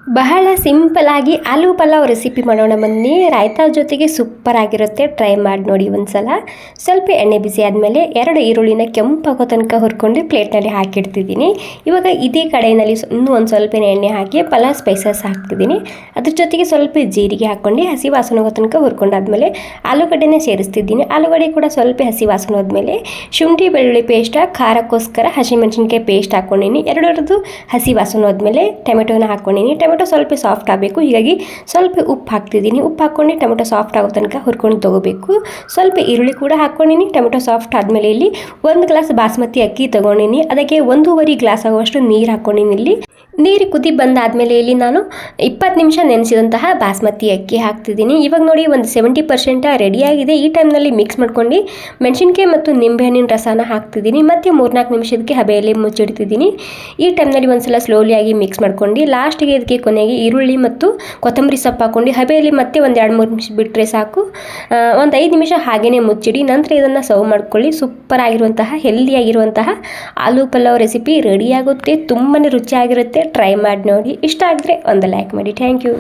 ಬಹಳ ಸಿಂಪಲಾಗಿ ಆಲೂ ಪಲಾವ್ ರೆಸಿಪಿ ಮಾಡೋಣ ಬನ್ನಿ. ರಾಯ್ತಾ ಜೊತೆಗೆ ಸೂಪರ್ ಆಗಿರುತ್ತೆ. ಟ್ರೈ ಮಾಡಿ ನೋಡಿ ಒಂದ್ಸಲ. ಸ್ವಲ್ಪ ಎಣ್ಣೆ ಬಿಸಿ ಆದಮೇಲೆ 2 ಈರುಳ್ಳಿನ ಕೆಂಪಾಗೋ ತನಕ ಹುರ್ಕೊಂಡು ಪ್ಲೇಟ್ನಲ್ಲಿ ಹಾಕಿಡ್ತಿದ್ದೀನಿ. ಇವಾಗ ಇದೇ ಕಡೆಯಲ್ಲಿ ಇನ್ನೂ ಒಂದು ಸ್ವಲ್ಪ ಎಣ್ಣೆ ಹಾಕಿ ಪಲಾವ್ ಸ್ಪೈಸಸ್ ಹಾಕ್ತಿದ್ದೀನಿ. ಅದ್ರ ಜೊತೆಗೆ ಸ್ವಲ್ಪ ಜೀರಿಗೆ ಹಾಕ್ಕೊಂಡು ಹಸಿ ವಾಸನೆ ಹೋಗೋ ತನಕ ಹುರ್ಕೊಂಡಾದ್ಮೇಲೆ ಆಲೂಗಡ್ಡೆನೇ ಸೇರಿಸ್ತಿದ್ದೀನಿ. ಆಲೂಗಡ್ಡೆ ಕೂಡ ಸ್ವಲ್ಪ ಹಸಿ ವಾಸನೆ ಹೋದ್ಮೇಲೆ ಶುಂಠಿ ಬೆಳ್ಳುಳ್ಳಿ ಪೇಸ್ಟ್, ಖಾರಕ್ಕೋಸ್ಕರ ಹಸಿಮೆಣಸಿನ್ಕಾಯಿ ಪೇಸ್ಟ್ ಹಾಕ್ಕೊಂಡಿನಿ. ಎರಡರದ್ದು ಹಸಿ ವಾಸನೆ ಹೋದ್ಮೇಲೆ ಟೊಮೆಟೊನ ಹಾಕ್ಕೊಂಡಿನಿ. ಟೊಮೆಟೊ ಸ್ವಲ್ಪ ಸಾಫ್ಟ್ ಆಗಬೇಕು, ಹೀಗಾಗಿ ಸ್ವಲ್ಪ ಉಪ್ಪು ಹಾಕ್ತಿದ್ದೀನಿ. ಉಪ್ಪು ಹಾಕ್ಕೊಂಡು ಟೊಮೆಟೊ ಸಾಫ್ಟ್ ಆಗೋ ತನಕ ಹುರ್ಕೊಂಡು ತೊಗೋಬೇಕು. ಸ್ವಲ್ಪ ಈರುಳ್ಳಿ ಕೂಡ ಹಾಕ್ಕೊಂಡಿನಿ. ಟೊಮೆಟೊ ಸಾಫ್ಟ್ ಆದಮೇಲೆ ಇಲ್ಲಿ 1 ಗ್ಲಾಸ್ ಬಾಸ್ಮತಿ ಅಕ್ಕಿ ತೊಗೊಂಡಿನಿ. ಅದಕ್ಕೆ 1.5 ಗ್ಲಾಸ್ ಆಗುವಷ್ಟು ನೀರು ಹಾಕ್ಕೊಂಡಿನಿ. ಇಲ್ಲಿ ನೀರು ಕುದಿ ಬಂದಾದಮೇಲೆ ಇಲ್ಲಿ ನಾನು 20 ನಿಮಿಷ ನೆನೆಸಿದಂತಹ ಬಾಸ್ಮತಿ ಅಕ್ಕಿ ಹಾಕ್ತಿದ್ದೀನಿ. ಇವಾಗ ನೋಡಿ ಒಂದು 70% ರೆಡಿಯಾಗಿದೆ. ಈ ಟೈಮ್ನಲ್ಲಿ ಮಿಕ್ಸ್ ಮಾಡ್ಕೊಂಡು ಮೆಣಸಿನ್ಕಾಯಿ ಮತ್ತು ನಿಂಬೆಹಣ್ಣಿನ ರಸನ ಹಾಕ್ತಿದ್ದೀನಿ. ಮತ್ತು 3-4 ನಿಮಿಷಕ್ಕೆ ಹಬೆಯಲ್ಲಿ ಮುಚ್ಚಿಡ್ತಿದ್ದೀನಿ. ಈ ಟೈಮ್ನಲ್ಲಿ ಒಂದ್ಸಲ ಸ್ಲೋಲಿ ಆಗಿ ಮಿಕ್ಸ್ ಮಾಡ್ಕೊಂಡು ಲಾಸ್ಟಿಗೆ ಇದಕ್ಕೆ ಕೊನೆಗೆ ಈರುಳ್ಳಿ ಮತ್ತು ಕೊತ್ತಂಬರಿ ಸೊಪ್ಪು ಹಾಕ್ಕೊಂಡು ಹಬೆಯಲ್ಲಿ ಮತ್ತೆ ಒಂದು 2-3 ನಿಮಿಷ ಬಿಟ್ಟರೆ ಸಾಕು. ಒಂದು 5 ನಿಮಿಷ ಹಾಗೇ ಮುಚ್ಚಿಡಿ. ನಂತರ ಇದನ್ನು ಸರ್ವ್ ಮಾಡ್ಕೊಳ್ಳಿ. ಸೂಪರ್ ಆಗಿರುವಂತಹ ಹೆಲ್ದಿಯಾಗಿರುವಂತಹ ಆಲೂ ಪಲಾವ್ ರೆಸಿಪಿ ರೆಡಿಯಾಗುತ್ತೆ. ತುಂಬಾ ರುಚಿಯಾಗಿರುತ್ತೆ. ಟ್ರೈ ಮಾಡಿ ನೋಡಿ. ಇಷ್ಟ ಆಗಿದ್ರೆ ಒಂದು ಲೈಕ್ ಮಾಡಿ. Thank you.